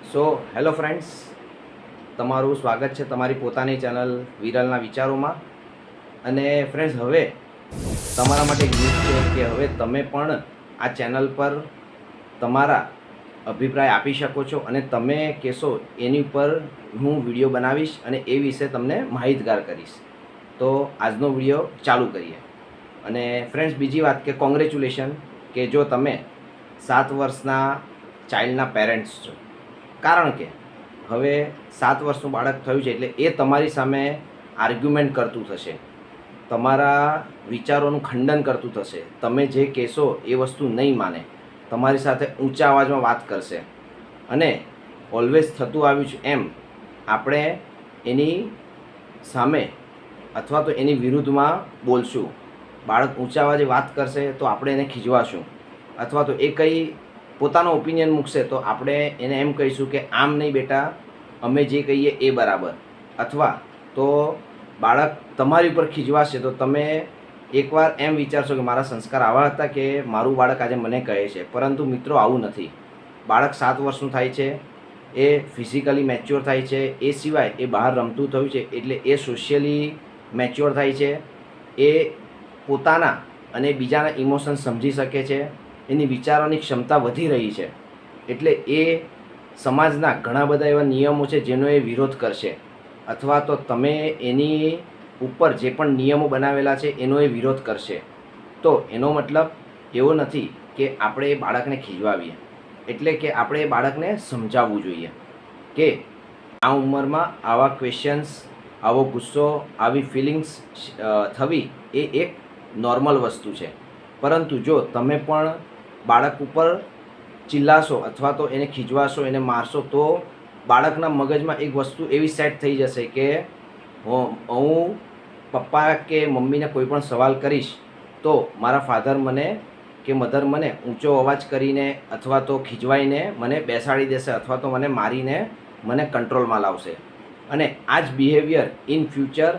Hello friends, તમારું સ્વાગત છે તમારી પોતાની ચેનલ વિરલના વિચારોમાં. અને ફ્રેન્ડ્સ, હવે તમારા માટે એક ન્યૂઝ છે કે હવે તમે પણ આ ચેનલ પર તમારા અભિપ્રાય આપી શકો છો અને તમે કહેશો એની ઉપર હું વિડીયો બનાવીશ અને એ વિશે તમને માહિતગાર કરીશ. તો આજનો વિડીયો ચાલુ કરીએ. અને ફ્રેન્ડ્સ, બીજી વાત કે કોંગ્રેચ્યુલેશન કે જો તમે 7 વર્ષના ચાઇલ્ડના પેરેન્ટ્સ છો. કારણ કે હવે 7 વર્ષનું બાળક થયું છે એટલે એ તમારી સામે આર્ગ્યુમેન્ટ કરતું થશે, તમારા વિચારોનું ખંડન કરતું થશે, તમે જે કહેશો એ વસ્તુ નહીં માને, તમારી સાથે ઊંચા અવાજમાં વાત કરશે. અને ઓલવેઝ થતું આવ્યું છે એમ આપણે એની સામે અથવા તો એની વિરુદ્ધમાં બોલશું. બાળક ઊંચા અવાજે વાત કરશે તો આપણે એને ખીજવાશું, અથવા તો એ કંઈ પોતાનો ઓપિનિયન મૂકશે તો આપણે એને એમ કહીશું કે આમ નહીં બેટા, અમે જે કહીએ એ બરાબર. અથવા તો બાળક તમારી ઉપર ખીજવાશે તો તમે એકવાર એમ વિચારશો કે મારા સંસ્કાર આવા હતા કે મારું બાળક આજે મને કહે છે. પરંતુ મિત્રો, આવું નથી. બાળક 7 વર્ષનું થાય છે, એ ફિઝિકલી મેચ્યોર થાય છે, એ સિવાય એ બહાર રમતું થયું છે એટલે એ સોશિયલી મેચ્યોર થાય છે, એ પોતાના અને બીજાના ઇમોશન્સ સમજી શકે છે, એની વિચારવાની ક્ષમતા વધી રહી છે. એટલે એ સમાજના ઘણા બધા એવા નિયમો છે જેનો એ વિરોધ કરશે, અથવા તો તમે એની ઉપર જે પણ નિયમો બનાવેલા છે એનો એ વિરોધ કરશે. તો એનો મતલબ એવો નથી કે આપણે એ બાળકને ખીજવાવીએ, એટલે કે આપણે એ બાળકને સમજાવવું જોઈએ કે આ ઉંમરમાં આવા ક્વેશ્ચન્સ, આવો ગુસ્સો, આવી ફિલિંગ્સ થવી એ એક નોર્મલ વસ્તુ છે. પરંતુ જો તમે પણ બાળક ઉપર ચિલ્લાશો અથવા તો એને ખીજવાશો, એને મારશો, તો બાળકના મગજમાં એક વસ્તુ એવી સેટ થઈ જશે કે હું પપ્પા કે મમ્મીને કોઈ પણ સવાલ કરીશ તો મારા ફાધર મને કે મધર મને ઊંચો અવાજ કરીને અથવા તો ખીજવાઈને મને બેસાડી દેશે અથવા તો મને મારીને મને કંટ્રોલમાં લાવશે. અને આ જ બિહેવિયર ઇન ફ્યુચર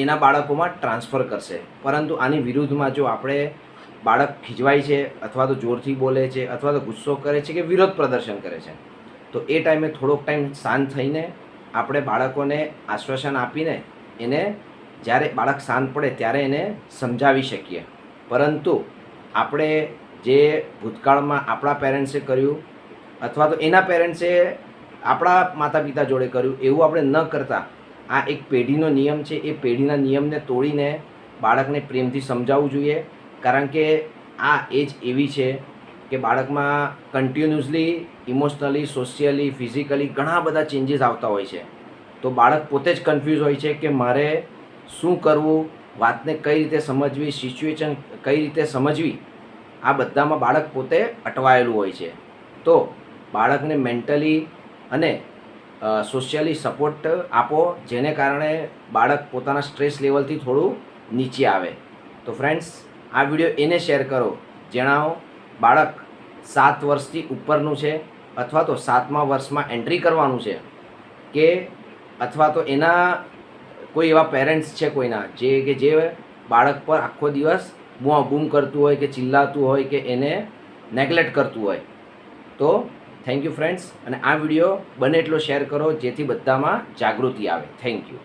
એના બાળકોમાં ટ્રાન્સફર કરશે. પરંતુ આની વિરુદ્ધમાં જો આપણે બાળક ખીજવાય છે અથવા તો જોરથી બોલે છે અથવા તો ગુસ્સો કરે છે કે વિરોધ પ્રદર્શન કરે છે, તો એ ટાઈમે થોડોક ટાઈમ શાંત થઈને આપણે બાળકોને આશ્વાસન આપીને એને જ્યારે બાળક શાંત પડે ત્યારે એને સમજાવી શકીએ. પરંતુ આપણે જે ભૂતકાળમાં આપણા પેરેન્ટ્સે કર્યું અથવા તો એના પેરેન્ટ્સે આપણા માતા પિતા જોડે કર્યું એવું આપણે ન કરતા આ એક પેઢીનો નિયમ છે, એ પેઢીના નિયમને તોડીને બાળકને પ્રેમથી સમજાવવું જોઈએ. કારણ કે આ એજ એવી છે કે બાળકમાં કન્ટિન્યુઅસલી ઇમોશનલી, સોશિયલી, ફિઝિકલી ઘણા બધા ચેન્જીસ આવતા હોય છે. તો બાળક પોતે જ કન્ફ્યુઝ હોય છે કે મારે શું કરવું, વાતને કઈ રીતે સમજવી, સિચ્યુએશન કઈ રીતે સમજવી, આ બધામાં બાળક પોતે અટવાયેલું હોય છે. તો બાળકને મેન્ટલી અને સોશિયલી સપોર્ટ આપો, જેને કારણે બાળક પોતાના સ્ટ્રેસ લેવલથી થોડું નીચે આવે. તો ફ્રેન્ડ્સ, આ વિડીયો એને શેર કરો જેણાઓ બાળક 7 વર્ષથી ઉપરનું છે અથવા તો 7મા વર્ષમાં એન્ટ્રી કરવાનું છે, કે અથવા તો એના કોઈ એવા પેરેન્ટ્સ છે કોઈના જે બાળક પર આખો દિવસ બૂમ કરતું હોય કે ચિલ્લાતું હોય કે એને નેગ્લેક્ટ કરતું હોય. તો થેન્ક યુ ફ્રેન્ડ્સ, અને આ વિડીયો બને એટલો શેર કરો જેથી બધામાં જાગૃતિ આવે. Thank you.